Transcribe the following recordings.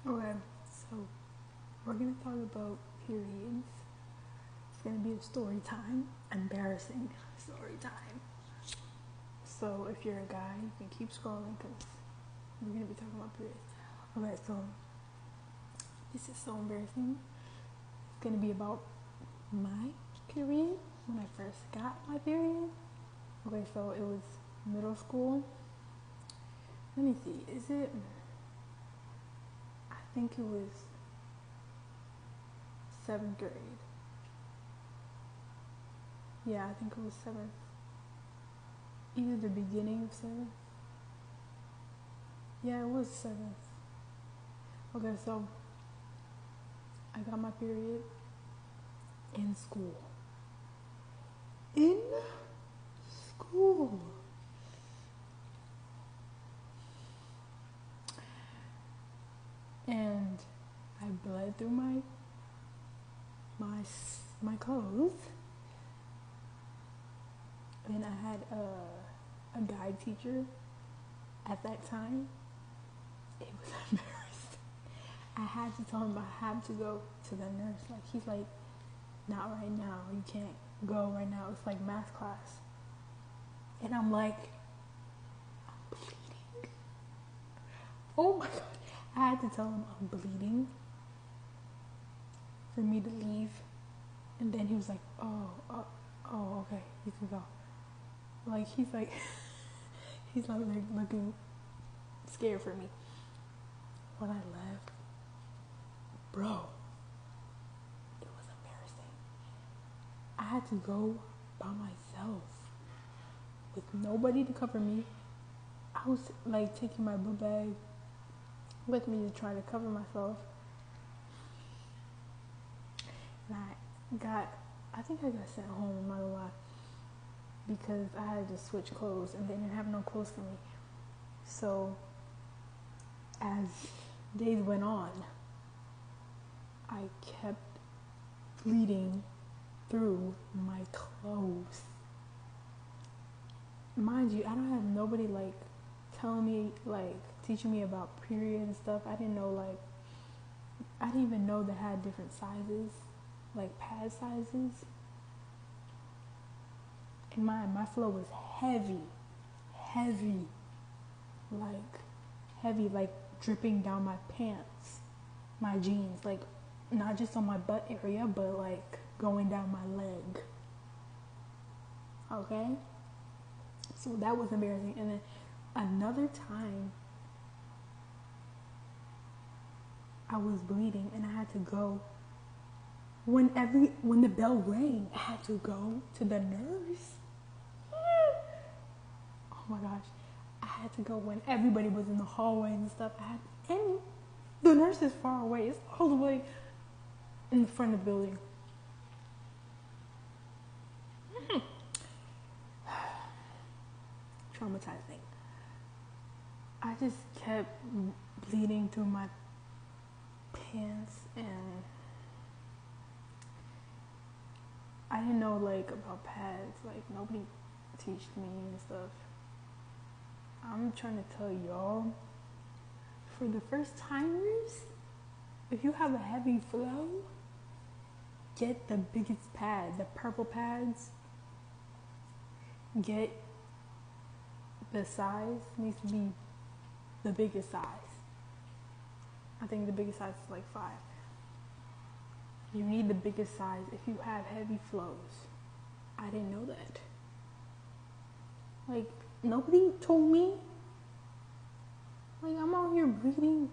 Okay, so we're gonna talk about periods. It's gonna be a story time, embarrassing story time. So if you're a guy, you can keep scrolling because we're gonna be talking about periods. Okay, so this is so embarrassing. It's gonna be about my period when I first got my period. Okay, so it was middle school. Let me see, is it? I think it was 7th grade. Yeah, I think it was seventh. Either the beginning of seventh. Yeah, it was seventh. Okay, so I got my period in school. In school. And I bled through my clothes. And I had a guide teacher at that time. It was embarrassing. I had to tell him I had to go to the nurse. Like, he's like, not right now. You can't go right now. It's like math class. And I'm like, I'm bleeding. Oh my God. I had to tell him I'm bleeding for me to leave. And then he was like, oh, okay, you can go. Like, he's like looking scared for me. When I left, bro, it was embarrassing. I had to go by myself with nobody to cover me. I was like taking my book bag with me to try to cover myself. And I think I got sent home, I'm not gonna lie, because I had to switch clothes and they didn't have no clothes for me. So as days went on, I kept bleeding through my clothes. Mind you, I don't have nobody like telling me, like teaching me about period and stuff. I didn't even know they had different sizes, like pad sizes. And my flow was heavy, like heavy, like dripping down my pants, my jeans, like not just on my butt area, but like going down my leg. Okay? So that was embarrassing. And then another time I was bleeding and I had to go when the bell rang, I had to go to the nurse. Oh my gosh. I had to go when everybody was in the hallway and stuff. And the nurse is far away. It's all the way in the front of the building. Traumatizing. I just kept bleeding through my pants, and I didn't know like about pads. Like, nobody taught me and stuff. I'm trying to tell y'all, for the first timers, if you have a heavy flow, get the biggest pad, the purple pads. Get the size, needs to be the biggest size. I think the biggest size is like 5. You need the biggest size if you have heavy flows. I didn't know that. Like, nobody told me. Like, I'm out here bleeding.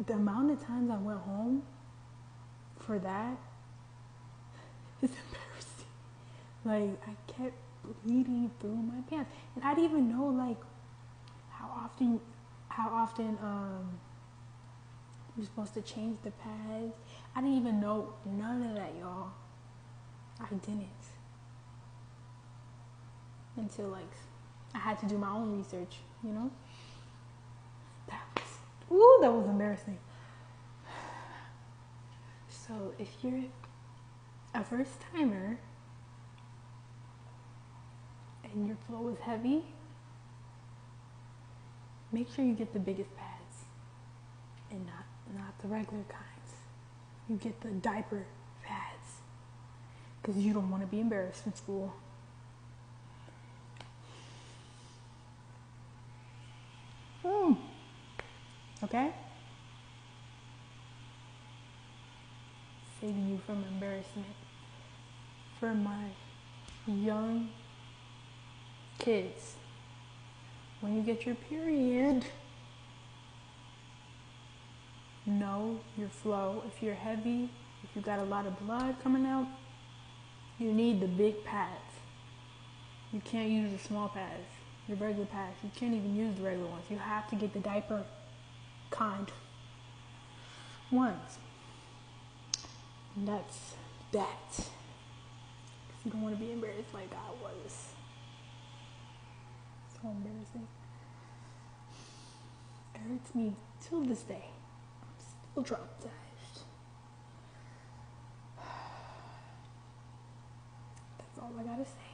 The amount of times I went home for that is embarrassing. Like, I kept bleeding through my pants. And I didn't even know, like, how often you're supposed to change the pads. I didn't even know none of that, y'all. I didn't. Until, like, I had to do my own research, you know? That was embarrassing. So, if you're a first timer and your flow is heavy, make sure you get the biggest pads and the regular kinds. You get the diaper pads because you don't want to be embarrassed in school. Okay? Saving you from embarrassment. For my young kids, when you get your period, know your flow. If you're heavy, if you got a lot of blood coming out, you need the big pads. You can't use the small pads, the regular pads. You can't even use the regular ones. You have to get the diaper kind ones. And that's that. Because you don't want to be embarrassed like I was. So embarrassing. It hurts me till this day. I'm still traumatized. That's all I gotta say.